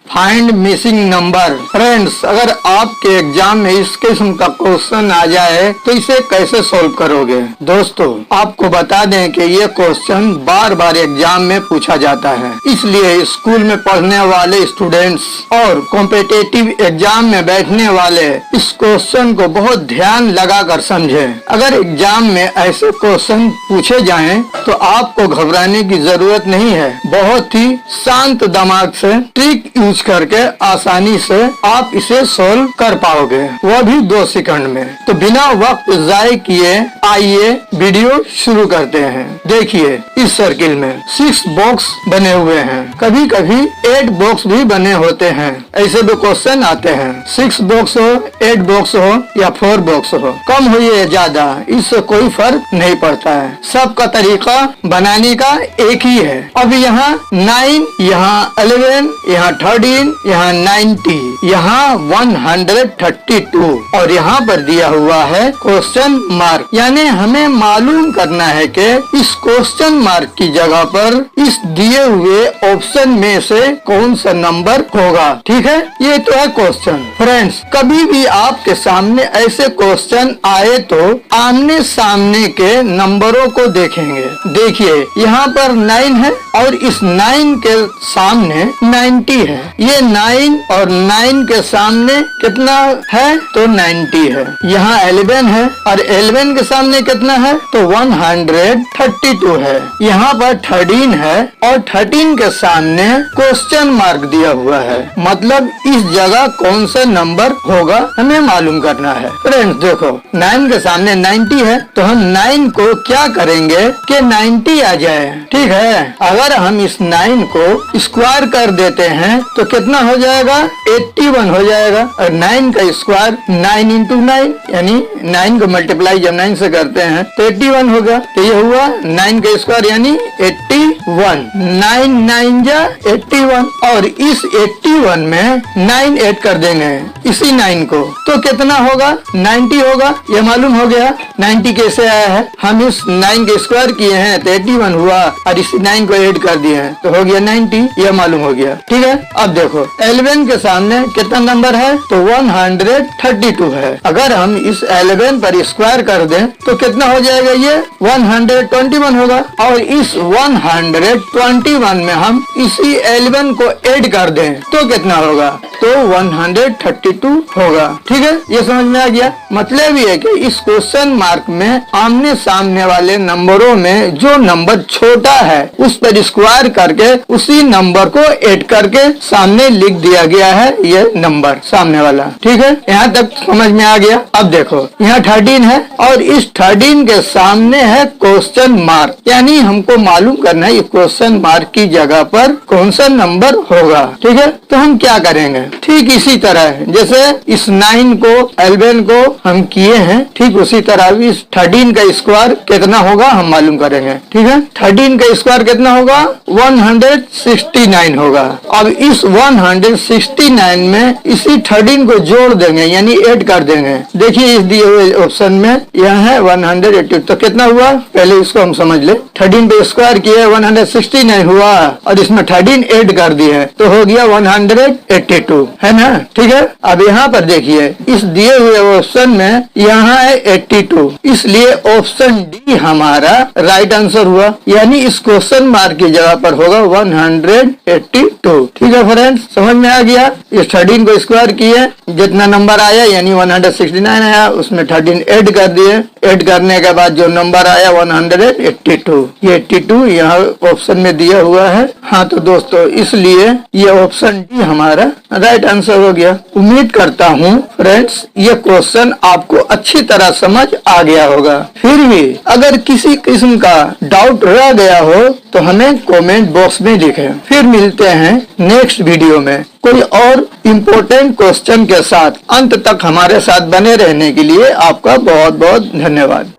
Find missing number. Friends, अगर आपके exam में इस किस्म का क्वेश्चन आ जाए तो इसे कैसे सॉल्व करोगे? दोस्तों, आपको बता दें कि ये क्वेश्चन बार बार एग्जाम में पूछा जाता है, इसलिए स्कूल में पढ़ने वाले स्टूडेंट्स और कॉम्पिटिटिव एग्जाम में बैठने वाले इस क्वेश्चन को बहुत ध्यान लगाकर समझें। अगर एग्जाम में ऐसे क्वेश्चन पूछे जाएं तो आपको घबराने की जरूरत नहीं है। बहुत ही शांत दिमाग से ट्रिक यूज करके आसानी से आप इसे सोल्व कर पाओगे, वह भी 2 सेकंड में। तो बिना वक्त जाए किए आइए वीडियो शुरू करते हैं। देखिए, इस सर्किल में 6 बॉक्स बने हुए हैं, कभी कभी 8 बॉक्स भी बने होते हैं। ऐसे भी क्वेश्चन आते हैं। 6 बॉक्स हो, 8 बॉक्स हो या 4 बॉक्स हो, कम हो या ज्यादा, इससे कोई फर्क नहीं पड़ता है। सबका तरीका बनाने का एक ही है। अब यहाँ 9, यहाँ 11, यहाँ 13, यहाँ 90, यहाँ 132 और यहाँ पर दिया हुआ है क्वेश्चन मार्क। यानी हमें मालूम करना है कि इस क्वेश्चन मार्क की जगह पर इस दिए हुए ऑप्शन में से कौन सा नंबर होगा। ठीक है, ये तो है क्वेश्चन। फ्रेंड्स, कभी भी आपके सामने ऐसे क्वेश्चन आए तो आमने सामने के नंबरों को देखेंगे। देखिए, यहाँ पर 9 है और इस 9 के सामने 90 है। ये 9 और 9 के सामने कितना है तो 90 है। यहाँ 11 है और 11 के सामने कितना है तो 132 है। यहाँ पर 13 है और 13 के सामने क्वेश्चन मार्क दिया हुआ है। मतलब इस जगह कौन सा नंबर होगा हमें मालूम करना है। फ्रेंड्स देखो, 9 के सामने 90 है तो हम 9 को क्या करेंगे कि 90 आ जाए। ठीक है, अगर हम इस 9 को स्क्वायर कर देते हैं तो कितना हो जाएगा 81 हो जाएगा। और 9 का स्क्वायर 9 इंटू 9 यानी 9 को मल्टीप्लाई जब 9 से करते हैं तो 81 होगा। तो ये हुआ 9 का स्क्वायर यानी 81। 9 9 जा 81 और इस 81 में 9 ऐड कर देंगे इसी 9 को तो कितना होगा 90 होगा। ये मालूम हो गया 90 कैसे आया है। हम इस 9 के स्क्वायर किए हैं तो 81 हुआ और इस 9 को ऐड कर दिए हैं तो हो गया 90। ये मालूम हो गया। ठीक है, अब देखो 11 के सामने कितना नंबर है तो 132 है। अगर हम इस 11 पर स्क्वायर कर दें तो कितना हो जाएगा ये 121 होगा और इस 121 में हम इसी 11 को ऐड कर दें तो कितना होगा तो 132 होगा। ठीक है, ये समझ में आ गया। मतलब ये है कि इस क्वेश्चन मार्क में आमने सामने वाले नंबरों में जो नंबर छोटा है उस पर स्क्वायर करके उसी नंबर को ऐड करके सामने लिख दिया गया है ये नंबर सामने वाला। ठीक है, यहाँ तक समझ में आ गया। अब देखो, यहाँ 13 है और इस 13 के सामने है क्वेश्चन मार्क। यानी हमको मालूम करना है क्वेश्चन मार्क की जगह पर कौन सा नंबर होगा। ठीक है, तो हम क्या करेंगे ठीक इसी तरह जैसे इस 9 को 11 को हम किए हैं, ठीक उसी तरह इस 13 का स्क्वायर कितना होगा हम मालूम करेंगे। ठीक है, 13 का स्क्वायर कितना होगा 169 होगा। अब इस 169 में इसी 13 को जोड़ देंगे यानी ऐड कर देंगे। देखिए इस दिए हुए ऑप्शन में यह है 180 तो कितना हुआ पहले इसको हम समझ ले। 13 पे स्क्वायर किए 169 हुआ और इसमें 13 ऐड कर दिए तो हो गया 182 है ना। ठीक है, अब यहाँ पर देखिए इस दिए हुए ऑप्शन में यहाँ है 82, इसलिए ऑप्शन डी हमारा राइट आंसर हुआ। यानी इस क्वेश्चन मार्क की जगह पर होगा 182। ठीक है फ्रेंड्स, समझ में आ गया। इस 13 को स्क्वायर किए जितना नंबर आया यानी 169 आया उसमें 13 ऐड कर दिए। ऐड करने के बाद जो नंबर आया 182। ये 82 यहाँ ऑप्शन में दिया हुआ है। हाँ तो दोस्तों, इसलिए ये ऑप्शन डी हमारा राइट आंसर हो गया। उम्मीद करता हूँ फ्रेंड्स ये क्वेश्चन आपको अच्छी तरह समझ आ गया होगा। फिर भी अगर किसी किस्म का डाउट रह गया हो तो हमें कमेंट बॉक्स में लिखें। फिर मिलते हैं नेक्स्ट वीडियो में कोई और इम्पोर्टेंट क्वेश्चन के साथ। अंत तक हमारे साथ बने रहने के लिए आपका बहुत बहुत धन्यवाद।